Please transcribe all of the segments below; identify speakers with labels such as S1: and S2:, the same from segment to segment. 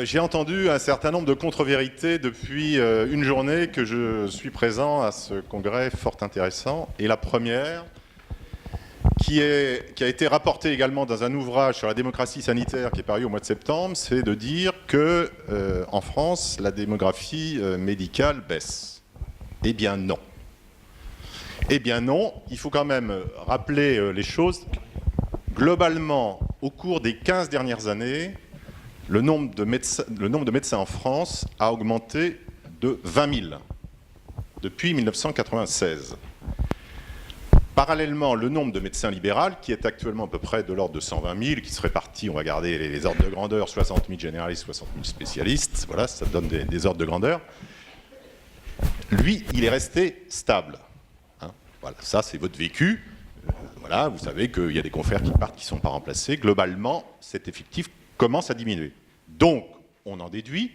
S1: J'ai entendu un certain nombre de contre-vérités depuis une journée que je suis présent à ce congrès fort intéressant. Et la première, qui a été rapportée également dans un ouvrage sur la démographie sanitaire qui est paru au mois de septembre, c'est de dire que en France, la démographie médicale baisse. Eh bien non. Eh bien non, il faut quand même rappeler les choses. Globalement, au cours des 15 dernières années, le nombre de médecins en France a augmenté de 20 000 depuis 1996. Parallèlement, le nombre de médecins libéraux, qui est actuellement à peu près de l'ordre de 120 000, qui se répartit, on va garder les ordres de grandeur, 60 000 généralistes, 60 000 spécialistes, voilà, ça donne des ordres de grandeur. Lui, il est resté stable. Hein, voilà, ça c'est votre vécu. Voilà, vous savez qu'il y a des confrères qui partent, qui ne sont pas remplacés. Globalement, cet effectif commence à diminuer. Donc, on en déduit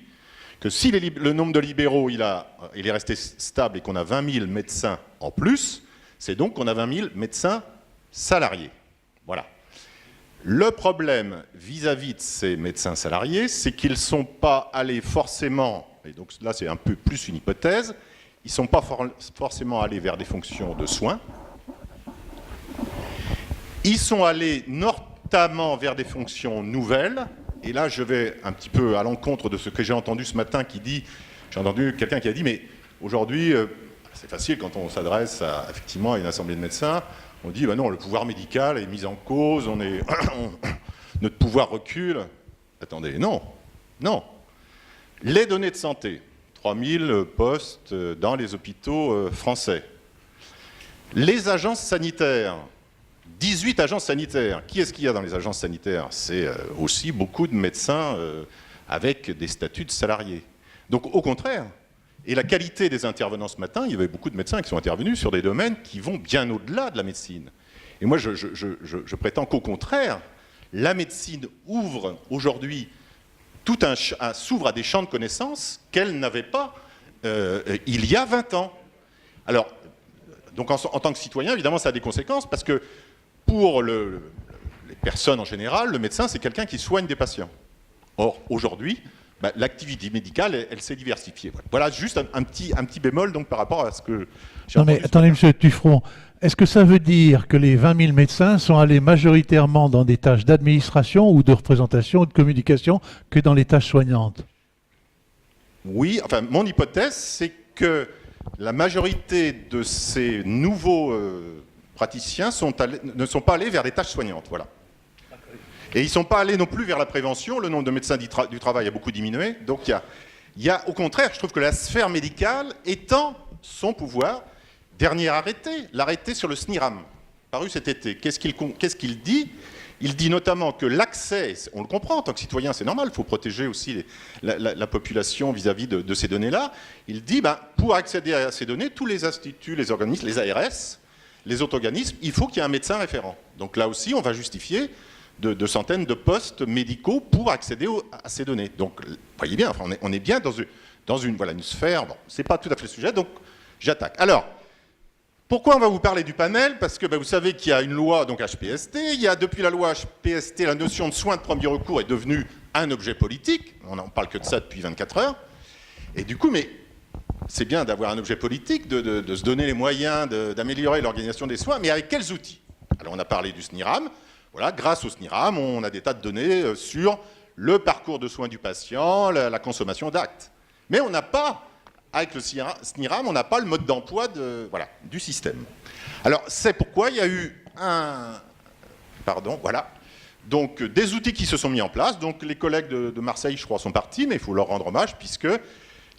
S1: que si le nombre de libéraux il est resté stable et qu'on a 20 000 médecins en plus, c'est donc qu'on a 20 000 médecins salariés. Voilà. Le problème vis-à-vis de ces médecins salariés, c'est qu'ils ne sont pas allés forcément, et donc là c'est un peu plus une hypothèse, ils ne sont pas forcément allés vers des fonctions de soins. Ils sont allés notamment vers des fonctions nouvelles, et là je vais un petit peu à l'encontre de ce que j'ai entendu ce matin j'ai entendu quelqu'un qui a dit, mais aujourd'hui, c'est facile quand on s'adresse effectivement à une assemblée de médecins, on dit, ben non, le pouvoir médical est mis en cause, notre pouvoir recule. Attendez, non, non. Les données de santé, 3000 postes dans les hôpitaux français. Les agences sanitaires, 18 agences sanitaires. Qui est-ce qu'il y a dans les agences sanitaires? C'est aussi beaucoup de médecins avec des statuts de salariés. Donc au contraire, et la qualité des intervenants ce matin, il y avait beaucoup de médecins qui sont intervenus sur des domaines qui vont bien au-delà de la médecine. Et moi je prétends qu'au contraire, la médecine ouvre aujourd'hui, s'ouvre à des champs de connaissances qu'elle n'avait pas il y a 20 ans. Alors, donc en tant que citoyen, évidemment, ça a des conséquences, parce que pour les personnes en général, le médecin, c'est quelqu'un qui soigne des patients. Or, aujourd'hui, l'activité médicale, elle s'est diversifiée. Voilà juste un petit bémol donc, par rapport à ce que j'ai entendu.
S2: Non mais attendez, monsieur Tuffron, est-ce que ça veut dire que les 20 000 médecins sont allés majoritairement dans des tâches d'administration ou de représentation ou de communication que dans les tâches soignantes?
S1: Oui, enfin, mon hypothèse, c'est que la majorité de ces nouveaux praticiens ne sont pas allés vers des tâches soignantes, voilà. Et ils ne sont pas allés non plus vers la prévention, le nombre de médecins du travail a beaucoup diminué, donc il y a, au contraire, je trouve que la sphère médicale étend son pouvoir. Dernier arrêté, l'arrêté sur le SNIRAM, paru cet été, qu'est-ce qu'il dit? Il dit notamment que l'accès, on le comprend en tant que citoyen, c'est normal, il faut protéger aussi la population vis-à-vis de ces données-là. Il dit, pour accéder à ces données, tous les instituts, les organismes, les ARS, les autres organismes, il faut qu'il y ait un médecin référent. Donc là aussi, on va justifier de centaines de postes médicaux pour accéder à ces données. Donc, vous voyez bien, enfin, on est bien dans une sphère, bon, c'est pas tout à fait le sujet, donc j'attaque. Alors, pourquoi on va vous parler du panel? Parce que vous savez qu'il y a une loi, donc HPST, il y a depuis la loi HPST, la notion de soins de premier recours est devenue un objet politique, on n'en parle que de ça depuis 24 heures, et du coup, mais c'est bien d'avoir un objet politique, de se donner les moyens d'améliorer l'organisation des soins, mais avec quels outils? Alors on a parlé du SNIRAM, voilà, grâce au SNIRAM, on a des tas de données sur le parcours de soins du patient, la consommation d'actes. Mais on n'a pas, avec le SNIRAM, on n'a pas le mode d'emploi du système. Alors, c'est pourquoi il y a eu donc des outils qui se sont mis en place. Donc, les collègues de Marseille, je crois, sont partis, mais il faut leur rendre hommage, puisqu'il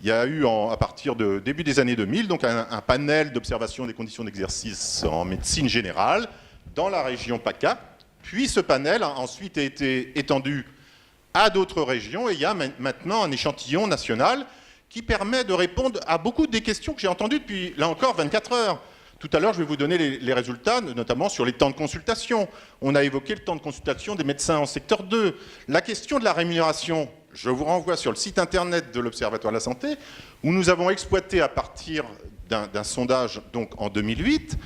S1: y a eu, à partir de début des années 2000, donc un panel d'observation des conditions d'exercice en médecine générale dans la région PACA. Puis ce panel a ensuite été étendu à d'autres régions et il y a maintenant un échantillon national qui permet de répondre à beaucoup des questions que j'ai entendues depuis, là encore, 24 heures. Tout à l'heure, je vais vous donner les résultats, notamment sur les temps de consultation. On a évoqué le temps de consultation des médecins en secteur 2. La question de la rémunération, je vous renvoie sur le site internet de l'Observatoire de la santé, où nous avons exploité à partir d'un sondage donc en 2008,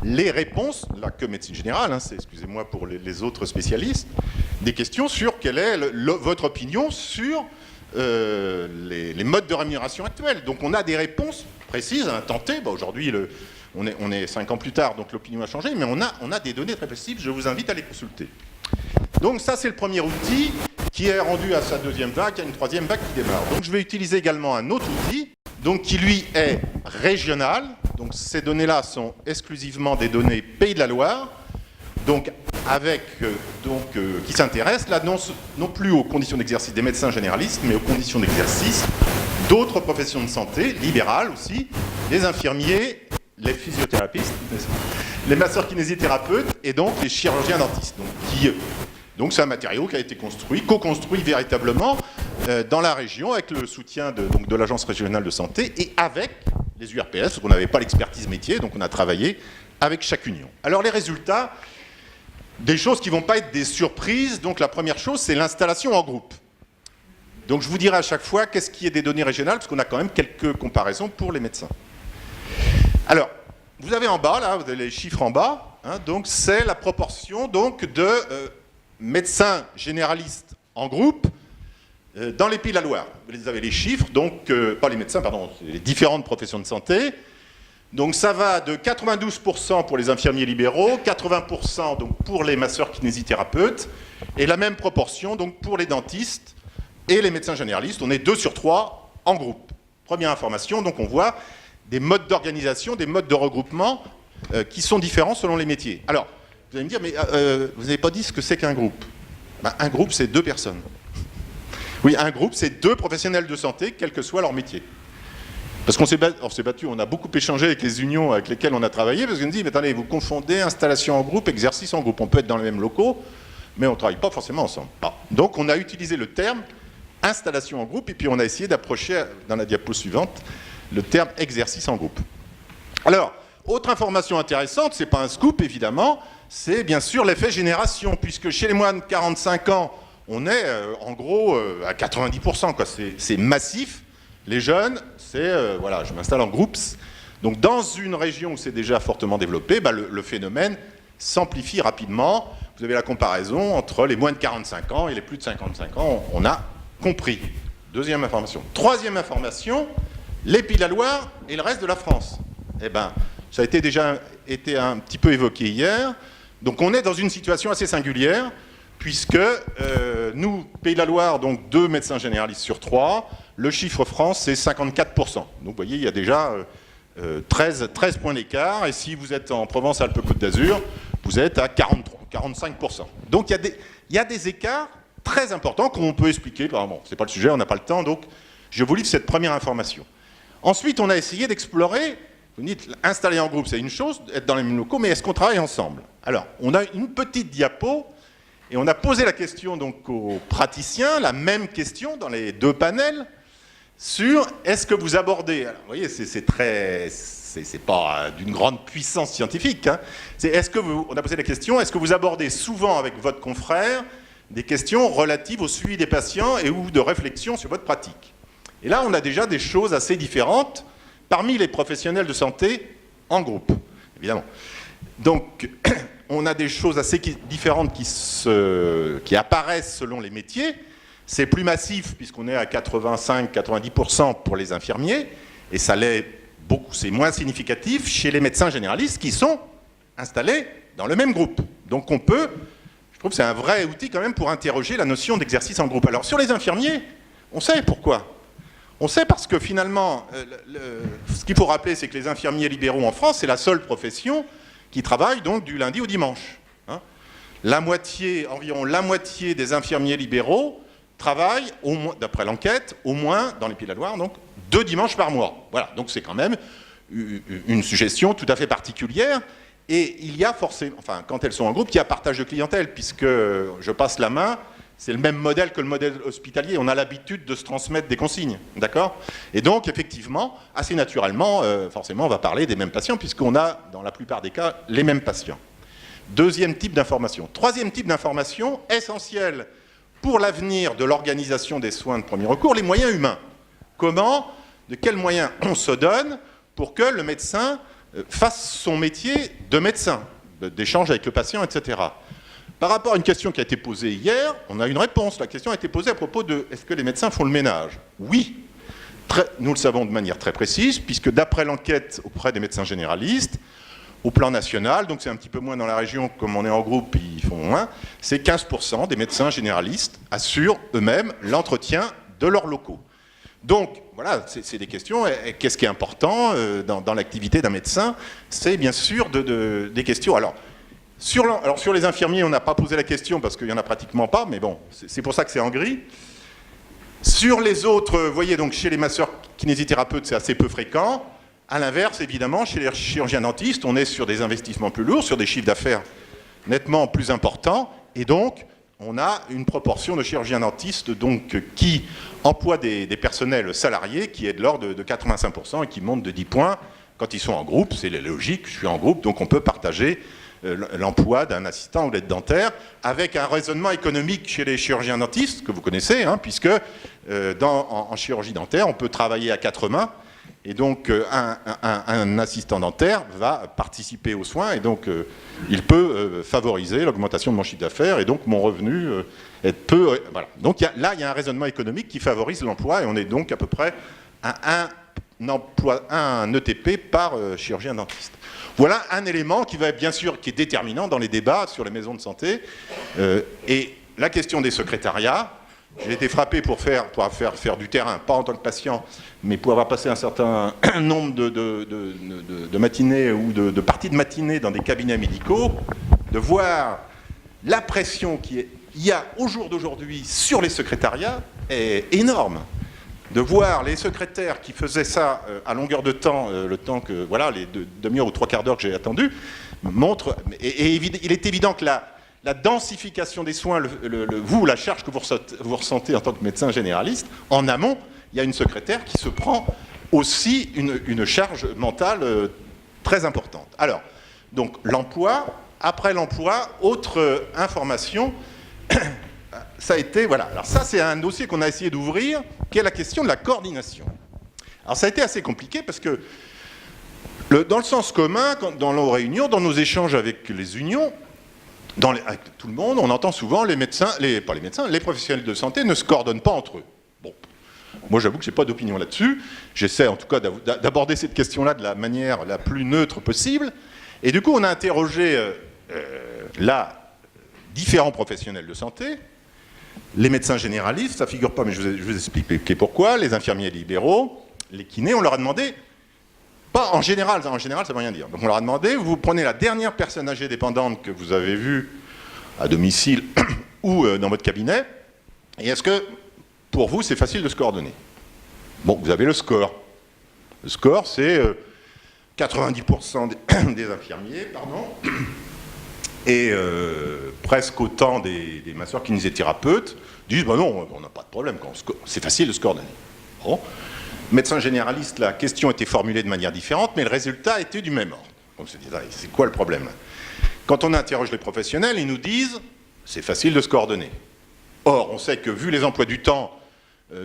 S1: les réponses, là que médecine générale, c'est, excusez-moi pour les autres spécialistes, des questions sur quelle est votre opinion sur les modes de rémunération actuels. Donc on a des réponses précises à un temps T. Bon, aujourd'hui, on est 5 ans plus tard, donc l'opinion a changé, mais on a des données très précises. Je vous invite à les consulter. Donc ça, c'est le premier outil qui est rendu à sa deuxième vague. Il y a une troisième vague qui démarre. Donc je vais utiliser également un autre outil, donc qui lui est régional. Donc ces données-là sont exclusivement des données Pays de la Loire, donc qui s'intéressent là non plus aux conditions d'exercice des médecins généralistes, mais aux conditions d'exercice d'autres professions de santé, libérales aussi, les infirmiers, les physiothérapeutes, les masseurs-kinésithérapeutes et donc les chirurgiens dentistes. Donc c'est un matériau qui a été construit, co-construit véritablement dans la région avec le soutien de l'Agence régionale de santé et avec les URPS, parce qu'on n'avait pas l'expertise métier, donc on a travaillé avec chaque union. Alors les résultats, des choses qui ne vont pas être des surprises. Donc la première chose, c'est l'installation en groupe. Donc je vous dirai à chaque fois qu'est-ce qui est des données régionales, parce qu'on a quand même quelques comparaisons pour les médecins. Alors, vous avez en bas, là, vous avez les chiffres en bas, hein, donc c'est la proportion donc, de médecins généralistes en groupe dans les Pays de la Loire. Vous avez les chiffres, donc, pas les médecins, pardon, les différentes professions de santé. Donc ça va de 92% pour les infirmiers libéraux, 80% donc pour les masseurs-kinésithérapeutes, et la même proportion donc pour les dentistes et les médecins généralistes. On est 2 sur 3 en groupe. Première information, donc on voit des modes d'organisation, des modes de regroupement qui sont différents selon les métiers. Alors, vous allez me dire, mais vous n'avez pas dit ce que c'est qu'un groupe. Ben, un groupe, c'est 2 personnes. Oui, un groupe, c'est 2 professionnels de santé, quel que soit leur métier. Parce qu'on s'est battu, on a beaucoup échangé avec les unions avec lesquelles on a travaillé, parce qu'on nous dit, mais attendez, vous confondez installation en groupe, exercice en groupe. On peut être dans les mêmes locaux, mais on ne travaille pas forcément ensemble. Ah. Donc on a utilisé le terme installation en groupe, et puis on a essayé d'approcher, dans la diapo suivante, le terme exercice en groupe. Alors, autre information intéressante, c'est pas un scoop évidemment, c'est bien sûr l'effet génération, puisque chez les moins de 45 ans, on est en gros à 90%, quoi. C'est massif. Les jeunes, c'est, voilà, je m'installe en groupe. Donc dans une région où c'est déjà fortement développé, bah, le phénomène s'amplifie rapidement. Vous avez la comparaison entre les moins de 45 ans et les plus de 55 ans, on a compris. Deuxième information. Troisième information, les Pays de la Loire et le reste de la France. Eh ben, ça a déjà été un petit peu évoqué hier. Donc on est dans une situation assez singulière, puisque nous, Pays de la Loire, donc 2 médecins généralistes sur 3, le chiffre France, c'est 54%. Donc vous voyez, il y a déjà 13 points d'écart, et si vous êtes en Provence-Alpes-Côte d'Azur, vous êtes à 45%. Donc il y a des écarts très importants qu'on peut expliquer. Bon, c'est pas le sujet, on n'a pas le temps, donc je vous livre cette première information. Ensuite, on a essayé d'explorer, vous dites, installer en groupe, c'est une chose, être dans les mêmes locaux, mais est-ce qu'on travaille ensemble? Alors, on a une petite diapo, et on a posé la question donc aux praticiens, la même question dans les 2 panels, sur est-ce que vous abordez, alors, vous voyez, c'est pas d'une grande puissance scientifique, hein, on a posé la question, est-ce que vous abordez souvent avec votre confrère des questions relatives au suivi des patients et ou de réflexion sur votre pratique? Et là, on a déjà des choses assez différentes parmi les professionnels de santé en groupe, évidemment. Donc, on a des choses assez différentes qui apparaissent selon les métiers. C'est plus massif, puisqu'on est à 85-90% pour les infirmiers, et ça l'est beaucoup, c'est moins significatif chez les médecins généralistes qui sont installés dans le même groupe. Donc je trouve que c'est un vrai outil quand même pour interroger la notion d'exercice en groupe. Alors sur les infirmiers, on sait pourquoi. On sait parce que finalement, ce qu'il faut rappeler, c'est que les infirmiers libéraux en France, c'est la seule profession qui travaille donc du lundi au dimanche. Hein. Environ la moitié des infirmiers libéraux travaillent, d'après l'enquête, au moins, dans les Pays de la Loire, donc 2 dimanches par mois. Voilà, donc c'est quand même une suggestion tout à fait particulière. Et il y a forcément, enfin, quand elles sont en groupe, il y a partage de clientèle, puisque je passe la main, c'est le même modèle que le modèle hospitalier. On a l'habitude de se transmettre des consignes, d'accord? Et donc, effectivement, assez naturellement, forcément, on va parler des mêmes patients, puisqu'on a, dans la plupart des cas, les mêmes patients. Deuxième type d'information. Troisième type d'information, essentielle pour l'avenir de l'organisation des soins de premier recours, les moyens humains. De quels moyens on se donne pour que le médecin fasse son métier de médecin, d'échange avec le patient, etc. Par rapport à une question qui a été posée hier, on a une réponse. La question a été posée à propos de est-ce que les médecins font le ménage? Oui, nous le savons de manière très précise, puisque d'après l'enquête auprès des médecins généralistes, au plan national, donc c'est un petit peu moins dans la région, comme on est en groupe, ils font moins, c'est 15% des médecins généralistes assurent eux-mêmes l'entretien de leurs locaux. Donc, voilà, c'est des questions. Qu'est-ce qui est important dans l'activité d'un médecin? C'est bien sûr des questions. Alors, sur les infirmiers, on n'a pas posé la question parce qu'il n'y en a pratiquement pas, mais bon, c'est pour ça que c'est en gris. Sur les autres, vous voyez, donc chez les masseurs kinésithérapeutes, c'est assez peu fréquent. À l'inverse, évidemment, chez les chirurgiens dentistes, on est sur des investissements plus lourds, sur des chiffres d'affaires nettement plus importants, et donc on a une proportion de chirurgiens dentistes donc, qui emploient des personnels salariés qui est de l'ordre de 85% et qui montent de 10 points. Quand ils sont en groupe, c'est logique, je suis en groupe, donc on peut partager l'emploi d'un assistant ou d'aide dentaire avec un raisonnement économique chez les chirurgiens dentistes, que vous connaissez, hein, puisque en chirurgie dentaire, on peut travailler à 4 mains. Et donc, un assistant dentaire va participer aux soins et donc il peut favoriser l'augmentation de mon chiffre d'affaires et donc mon revenu voilà. Donc là, il y a un raisonnement économique qui favorise l'emploi et on est donc à peu près à un ETP par chirurgien dentiste. Voilà un élément qui va bien sûr, qui est déterminant dans les débats sur les maisons de santé. Et la question des secrétariats. J'ai été frappé pour faire du terrain, pas en tant que patient, mais pour avoir passé un certain nombre de matinées ou de parties de matinée dans des cabinets médicaux, de voir la pression qu'il y a au jour d'aujourd'hui sur les secrétariats est énorme. De voir les secrétaires qui faisaient ça à longueur de temps, le temps que, voilà, les demi-heures ou 3/4 d'heure que j'ai attendu, montre, et il est évident que la densification des soins, la charge que vous ressentez en tant que médecin généraliste, en amont, il y a une secrétaire qui se prend aussi une charge mentale très importante. Alors, donc l'emploi, après l'emploi, autre information, ça a été, voilà. Alors ça, c'est un dossier qu'on a essayé d'ouvrir, qui est la question de la coordination. Alors ça a été assez compliqué parce que, dans le sens commun, dans nos réunions, dans nos échanges avec les unions, avec tout le monde, on entend souvent les professionnels de santé ne se coordonnent pas entre eux. Bon, moi j'avoue que je n'ai pas d'opinion là-dessus. J'essaie en tout cas d'aborder cette question-là de la manière la plus neutre possible. Et du coup, on a interrogé différents professionnels de santé, les médecins généralistes, ça ne figure pas, mais je vous explique pourquoi, les infirmiers libéraux, les kinés, on leur a demandé. Pas en général, ça ne veut rien dire. Donc on leur a demandé, vous prenez la dernière personne âgée dépendante que vous avez vue à domicile ou dans votre cabinet, et est-ce que pour vous c'est facile de se coordonner? Bon, vous avez le score. Le score c'est 90% des infirmiers, pardon, et presque autant des masseurs kinésithérapeutes disent bah non, on n'a pas de problème, c'est facile de se coordonner. Bon. Médecin généraliste, la question était formulée de manière différente, mais le résultat était du même ordre. On se dit, c'est quoi le problème? Quand on interroge les professionnels, ils nous disent, c'est facile de se coordonner. Or, on sait que vu les emplois du temps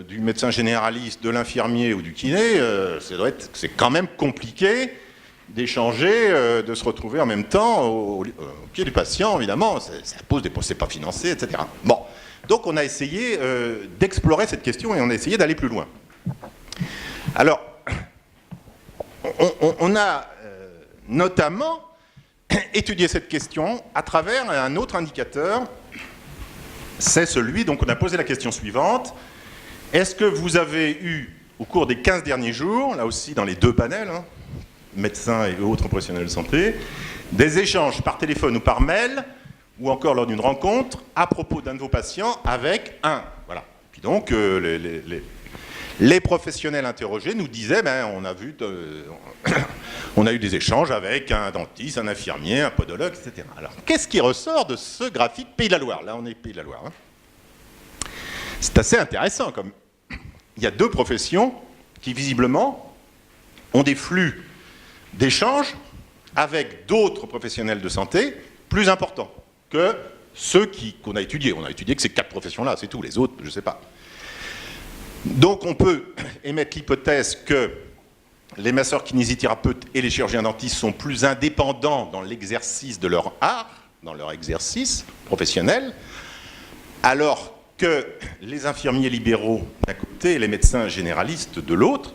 S1: du médecin généraliste, de l'infirmier ou du kiné, c'est quand même compliqué d'échanger, de se retrouver en même temps au pied du patient, évidemment, ça pose des c'est pas financé, etc. Bon, donc on a essayé d'explorer cette question et on a essayé d'aller plus loin. Alors, on a notamment étudié cette question à travers un autre indicateur, c'est celui, donc on a posé la question suivante, est-ce que vous avez eu, au cours des 15 derniers jours, là aussi dans les deux panels, hein, médecins et autres professionnels de santé, des échanges par téléphone ou par mail, ou encore lors d'une rencontre, à propos d'un de vos patients avec un, voilà. Puis donc, les professionnels interrogés nous disaient, on a eu des échanges avec un dentiste, un infirmier, un podologue, etc. Alors, qu'est-ce qui ressort de ce graphique Pays de la Loire? Là, on est Pays de la Loire. Hein. C'est assez intéressant. Il y a deux professions qui, visiblement, ont des flux d'échanges avec d'autres professionnels de santé plus importants que ceux qu'on a étudiés. On a étudié que ces 4 professions-là, c'est tout. Les autres, je ne sais pas. Donc on peut émettre l'hypothèse que les masseurs kinésithérapeutes et les chirurgiens dentistes sont plus indépendants dans l'exercice de leur art, dans leur exercice professionnel, alors que les infirmiers libéraux d'un côté et les médecins généralistes de l'autre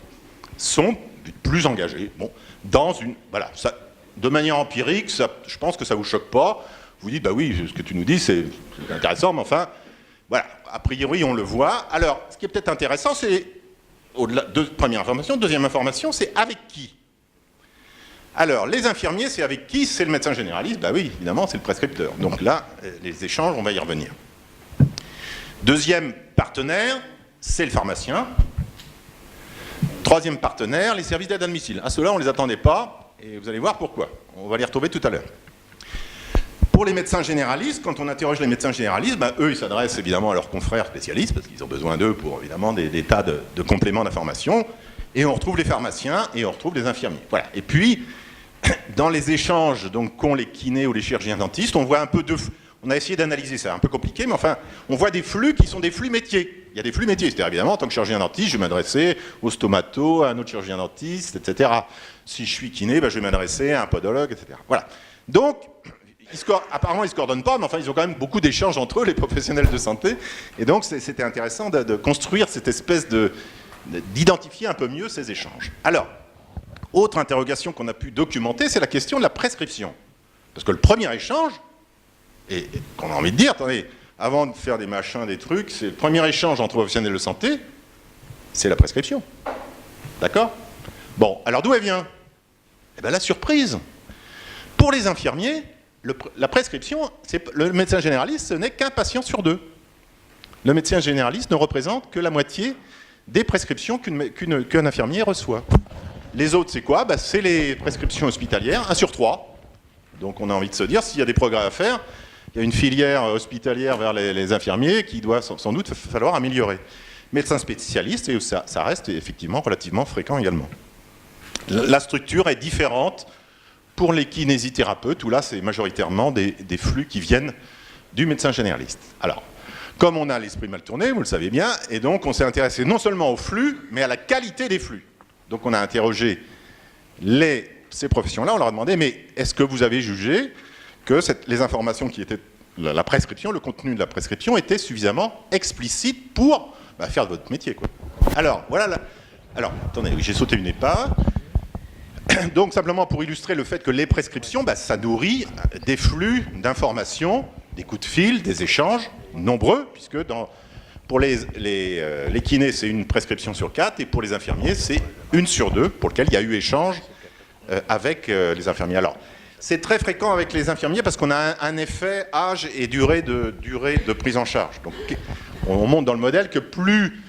S1: sont plus engagés. Bon, dans une... Voilà, ça, de manière empirique, ça, je pense que ça ne vous choque pas. Vous dites, bah oui, ce que tu nous dis, c'est intéressant, mais enfin, voilà, a priori, on le voit. Alors, ce qui est peut-être intéressant, c'est, au-delà de première information, deuxième information, c'est avec qui? Alors, les infirmiers, c'est avec qui? C'est le médecin généraliste. Bah oui, évidemment, c'est le prescripteur. Donc là, les échanges, on va y revenir. Deuxième partenaire, c'est le pharmacien. Troisième partenaire, les services d'aide à domicile. À ceux-là, on ne les attendait pas, et vous allez voir pourquoi. On va les retrouver tout à l'heure. Pour les médecins généralistes, quand on interroge les médecins généralistes, ben, eux, ils s'adressent évidemment à leurs confrères spécialistes, parce qu'ils ont besoin d'eux pour évidemment des tas de compléments d'information. Et on retrouve les pharmaciens et on retrouve les infirmiers. Voilà. Et puis, dans les échanges qu'ont les kinés ou les chirurgiens dentistes, on voit un peu de... On a essayé d'analyser ça, un peu compliqué, mais enfin, on voit des flux qui sont des flux métiers. Il y a des flux métiers, c'est-à-dire évidemment, en tant que chirurgien dentiste, je vais m'adresser au stomato, à un autre chirurgien dentiste, etc. Si je suis kiné, ben, je vais m'adresser à un podologue, etc. Voilà. Donc, apparemment, ils ne se coordonnent pas, mais enfin, ils ont quand même beaucoup d'échanges entre eux, les professionnels de santé. Et donc, c'était intéressant de construire cette espèce d'identifier un peu mieux ces échanges. Alors, autre interrogation qu'on a pu documenter, c'est la question de la prescription. Parce que le premier échange, et qu'on a envie de dire, attendez, avant de faire des machins, des trucs, c'est le premier échange entre professionnels de santé, c'est la prescription. D'accord? Bon, alors d'où elle vient? Eh bien, la surprise. Pour les infirmiers, la prescription, le médecin généraliste, ce n'est qu'un patient sur deux. Le médecin généraliste ne représente que la moitié des prescriptions qu'un infirmier reçoit. Les autres, c'est quoi? C'est les prescriptions hospitalières, 1 sur 3. Donc on a envie de se dire, s'il y a des progrès à faire, il y a une filière hospitalière vers les infirmiers qui doit sans doute falloir améliorer. Médecins spécialistes, et ça reste effectivement relativement fréquent également. La structure est différente pour les kinésithérapeutes, où là c'est majoritairement des flux qui viennent du médecin généraliste. Alors, comme on a l'esprit mal tourné, vous le savez bien, et donc on s'est intéressé non seulement au flux, mais à la qualité des flux. Donc on a interrogé ces professions-là, on leur a demandé, mais est-ce que vous avez jugé que les informations qui étaient, la prescription, le contenu de la prescription était suffisamment explicite pour faire de votre métier, quoi. Alors, voilà. Alors, attendez, j'ai sauté une épaule. Donc, simplement pour illustrer le fait que les prescriptions, ça nourrit des flux d'informations, des coups de fil, des échanges nombreux, puisque pour les kinés, c'est une prescription sur 4, et pour les infirmiers, c'est 1 sur 2, pour lequel il y a eu échange avec les infirmiers. Alors, c'est très fréquent avec les infirmiers parce qu'on a un effet âge et durée de prise en charge. Donc, on montre dans le modèle que plus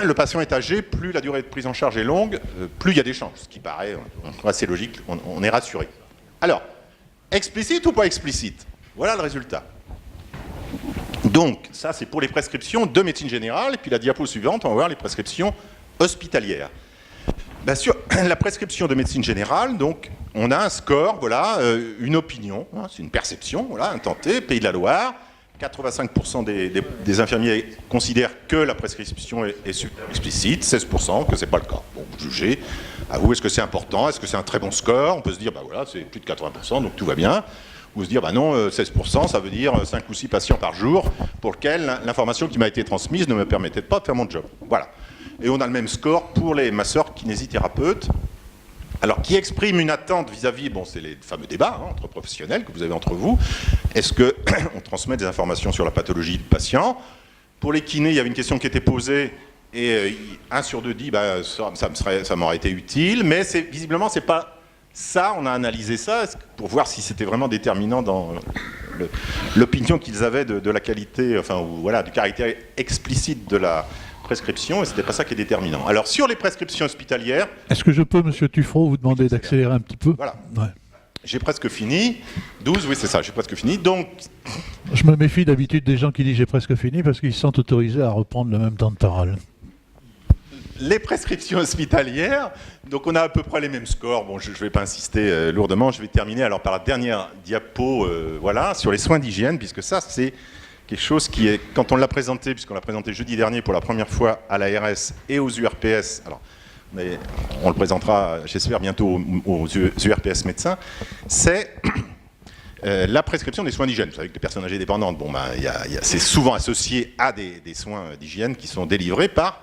S1: le patient est âgé, plus la durée de prise en charge est longue, plus il y a d'échanges, ce qui paraît assez logique, on est rassuré. Alors, explicite ou pas explicite? Voilà le résultat. Donc, ça c'est pour les prescriptions de médecine générale, et puis la diapo suivante, on va voir les prescriptions hospitalières. Bien sûr, la prescription de médecine générale, donc, on a un score, voilà, une opinion, hein, c'est une perception, voilà, intenté, Pays de la Loire. 85% des infirmiers considèrent que la prescription est explicite, 16% que ce n'est pas le cas. Bon, vous jugez, à vous, est-ce que c'est important, est-ce que c'est un très bon score? On peut se dire, voilà, c'est plus de 80%, donc tout va bien. Ou se dire, non, 16%, ça veut dire 5 ou 6 patients par jour, pour lesquels l'information qui m'a été transmise ne me permettait pas de faire mon job. Voilà. Et on a le même score pour les masseurs kinésithérapeutes, alors qui expriment une attente vis-à-vis, c'est les fameux débats entre professionnels que vous avez entre vous. Est-ce qu'on transmet des informations sur la pathologie du patient? Pour les kinés, il y avait une question qui était posée, et 1 sur 2 dit, ça m'aurait été utile, mais visiblement, c'est pas ça, on a analysé ça, pour voir si c'était vraiment déterminant dans l'opinion qu'ils avaient de la qualité, du caractère explicite de la prescription, et c'était pas ça qui est déterminant. Alors, sur les prescriptions hospitalières...
S2: Est-ce que je peux, monsieur Tuffreau, vous demander d'accélérer un petit peu?
S1: Voilà.
S2: Ouais.
S1: J'ai presque fini. 12, oui, c'est ça, j'ai presque fini. Donc...
S2: Je me méfie d'habitude des gens qui disent j'ai presque fini, parce qu'ils se sentent autorisés à reprendre le même temps de parole.
S1: Les prescriptions hospitalières, donc on a à peu près les mêmes scores. Bon, je ne vais pas insister lourdement, je vais terminer alors par la dernière diapo, sur les soins d'hygiène, puisque ça, c'est quelque chose qui est, quand on l'a présenté, puisqu'on l'a présenté jeudi dernier pour la première fois à l'ARS et aux URPS, alors on le présentera, j'espère, bientôt aux URPS médecins, c'est la prescription des soins d'hygiène. Vous savez que les personnes âgées dépendantes, c'est souvent associé à des soins d'hygiène qui sont délivrés par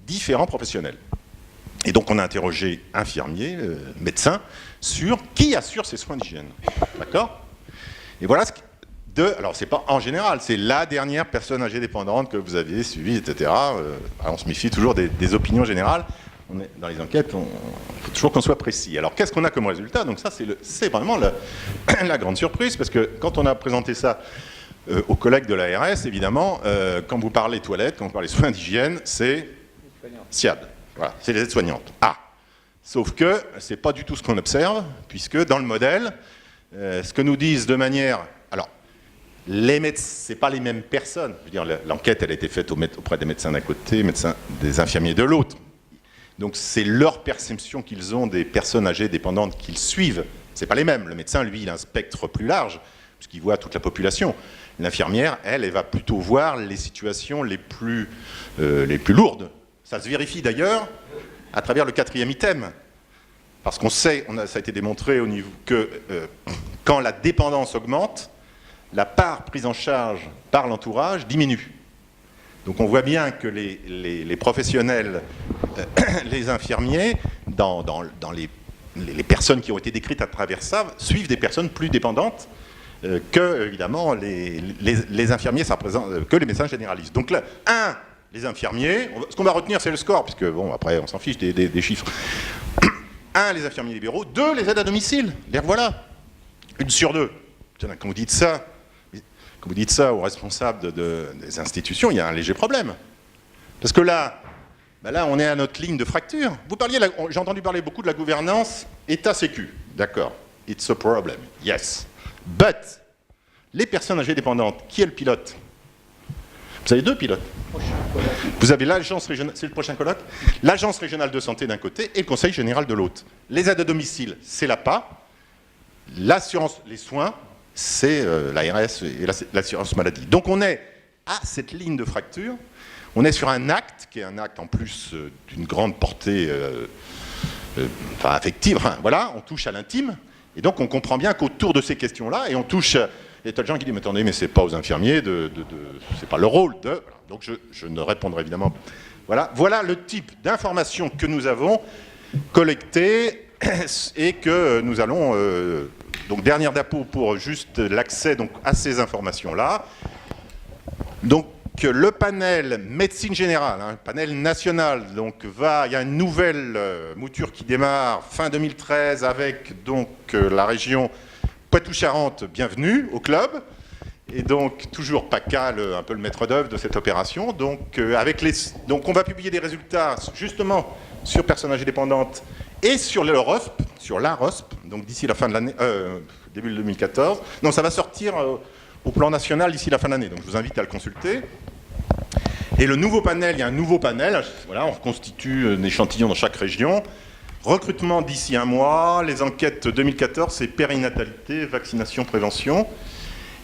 S1: différents professionnels. Et donc on a interrogé infirmiers, médecins, sur qui assure ces soins d'hygiène. D'accord ? Et voilà alors c'est pas en général, c'est la dernière personne âgée dépendante que vous avez suivie, etc. On se méfie toujours des opinions générales. Dans les enquêtes, il faut toujours qu'on soit précis. Alors qu'est-ce qu'on a comme résultat ? Donc ça, c'est vraiment la grande surprise, parce que quand on a présenté ça aux collègues de l'ARS, évidemment, quand vous parlez toilettes, quand vous parlez soins d'hygiène, c'est SIAD. Voilà, c'est les aides-soignantes. Sauf que c'est pas du tout ce qu'on observe, puisque dans le modèle, ce que nous disent de manière... Alors, les médecins, c'est pas les mêmes personnes. Je veux dire, l'enquête, elle a été faite auprès des médecins d'un côté, des infirmiers de l'autre. Donc c'est leur perception qu'ils ont des personnes âgées dépendantes qu'ils suivent. C'est pas les mêmes. Le médecin, lui, il a un spectre plus large, puisqu'il voit toute la population. L'infirmière, elle va plutôt voir les situations les plus lourdes. Ça se vérifie d'ailleurs à travers le 4e item. Parce qu'on sait, ça a été démontré au niveau que quand la dépendance augmente, la part prise en charge par l'entourage diminue. Donc on voit bien que les professionnels, les infirmiers, dans les personnes qui ont été décrites à travers ça, suivent des personnes plus dépendantes que, évidemment, les infirmiers, ça représente que les médecins généralistes. Donc là, les infirmiers, ce qu'on va retenir, c'est le score, puisque, bon, après, on s'en fiche des chiffres. 1, les infirmiers libéraux. 2, les aides à domicile. Les revoilà. 1 sur 2. Quand vous dites ça aux responsables des institutions, il y a un léger problème. Parce que là, on est à notre ligne de fracture. J'ai entendu parler beaucoup de la gouvernance État-Sécu. D'accord. It's a problem. Yes. But, les personnes âgées dépendantes, qui est le pilote ? Vous avez 2 pilotes. Vous avez l'agence régionale, c'est le prochain colloque, l'agence régionale de santé d'un côté et le conseil général de l'autre. Les aides à domicile, c'est l'APA. L'assurance, les soins, c'est l'ARS et l'assurance maladie. Donc on est à cette ligne de fracture. On est sur un acte, qui est un acte en plus d'une grande portée affective. Voilà, on touche à l'intime. Et donc on comprend bien qu'autour de ces questions-là, et on touche... Il y a tas de gens qui disent, mais attendez, mais c'est pas aux infirmiers, c'est pas leur rôle de... Voilà. Donc je ne répondrai évidemment... Voilà le type d'informations que nous avons collectées et que nous allons... donc dernière diapo pour juste l'accès à ces informations-là. Donc le panel médecine générale, panel national, donc il y a une nouvelle mouture qui démarre fin 2013 avec donc la région Poitou-Charentes, bienvenue au club. Et donc toujours PACA, un peu le maître d'œuvre de cette opération. Donc, on va publier des résultats justement sur personnes âgées dépendantes et sur la ROSP, donc d'ici la fin de l'année, début 2014. Non, ça va sortir au plan national d'ici la fin de l'année, donc je vous invite à le consulter. Et le nouveau panel, il y a un nouveau panel, voilà, on reconstitue un échantillon dans chaque région. Recrutement d'ici 1 mois, les enquêtes 2014, c'est périnatalité, vaccination, prévention.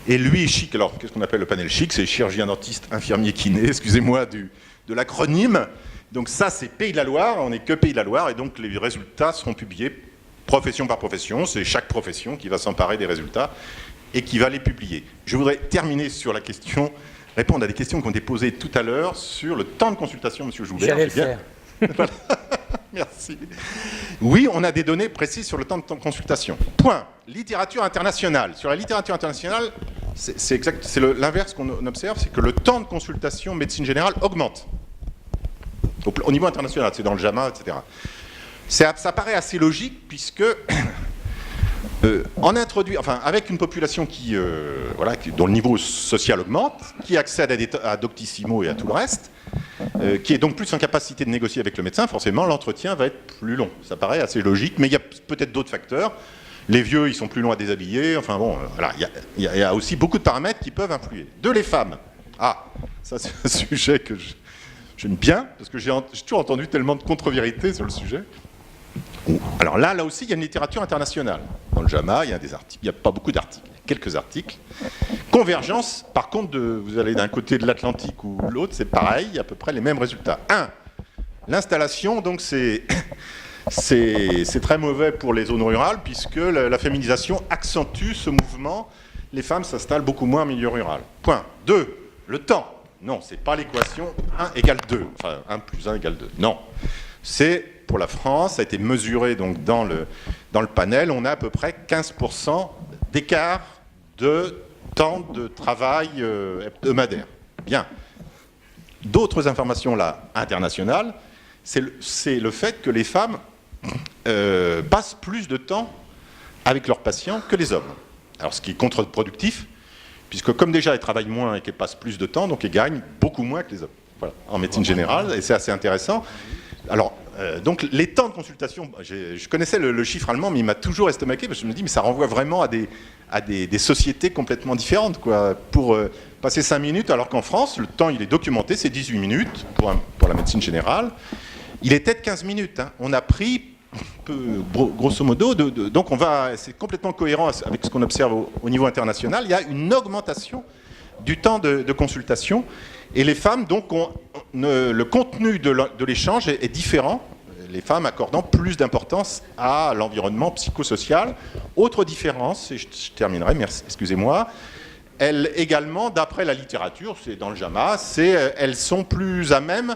S1: Et lui est chic, alors qu'est-ce qu'on appelle le panel chic ? C'est chirurgien dentiste, infirmier, kiné, excusez-moi de l'acronyme. Donc ça, c'est Pays de la Loire, on n'est que Pays de la Loire, et donc les résultats seront publiés profession par profession. C'est chaque profession qui va s'emparer des résultats et qui va les publier. Je voudrais terminer sur la question, répondre à des questions qui ont été posées tout à l'heure sur le temps de consultation, M. Joubert.
S3: J'allais le faire.
S1: Voilà. Merci. Oui, on a des données précises sur le temps de consultation. Point. Littérature internationale. Sur la littérature internationale, c'est l'inverse qu'on observe, c'est que le temps de consultation médecine générale augmente. Au niveau international, c'est dans le JAMA, etc. Ça paraît assez logique puisque avec une population dont le niveau social augmente, qui accède à Doctissimo et à tout le reste, qui est donc plus en capacité de négocier avec le médecin, forcément l'entretien va être plus long. Ça paraît assez logique, mais il y a peut-être d'autres facteurs. Les vieux, ils sont plus longs à déshabiller, il y a aussi beaucoup de paramètres qui peuvent influer. Les femmes. Ça c'est un sujet que j'aime bien, parce que j'ai toujours entendu tellement de contre-vérités sur le sujet. Alors là aussi, il y a une littérature internationale. Dans le JAMA, il y a des articles, il n'y a pas beaucoup d'articles, quelques articles. Convergence, par contre, vous allez d'un côté de l'Atlantique ou l'autre, c'est pareil, à peu près les mêmes résultats. L'installation, donc c'est c'est très mauvais pour les zones rurales, puisque la féminisation accentue ce mouvement. Les femmes s'installent beaucoup moins en milieu rural. Point. 2. Le temps. Non, c'est pas l'équation 1 égale 2. Enfin, 1 plus 1 égale 2. Non. C'est, pour la France, ça a été mesuré donc, dans le panel, on a à peu près 15% d'écart de temps de travail hebdomadaire. Bien. D'autres informations là, internationales, c'est le fait que les femmes passent plus de temps avec leurs patients que les hommes. Alors, ce qui est contre-productif, puisque comme déjà elles travaillent moins et qu'elles passent plus de temps, donc elles gagnent beaucoup moins que les hommes. Voilà, en médecine générale, et c'est assez intéressant. Alors, donc les temps de consultation, je connaissais le chiffre allemand, mais il m'a toujours estomaqué, parce que je me dis, mais ça renvoie vraiment à des sociétés complètement différentes, quoi. Pour passer 5 minutes, alors qu'en France, le temps, il est documenté, c'est 18 minutes pour la médecine générale. Il était de 15 minutes. Hein. On a pris, grosso modo, donc c'est complètement cohérent avec ce qu'on observe au niveau international. Il y a une augmentation du temps de consultation. Et les femmes, donc, le contenu de l'échange est différent. Les femmes accordant plus d'importance à l'environnement psychosocial. Autre différence, et je terminerai, merci, excusez-moi, elles également, d'après la littérature, c'est dans le JAMA, elles sont plus à même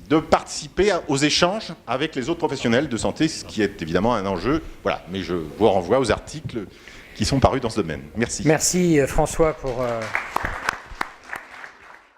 S1: de participer aux échanges avec les autres professionnels de santé, ce qui est évidemment un enjeu. Voilà, mais je vous renvoie aux articles qui sont parus dans ce domaine. Merci.
S3: Merci François pour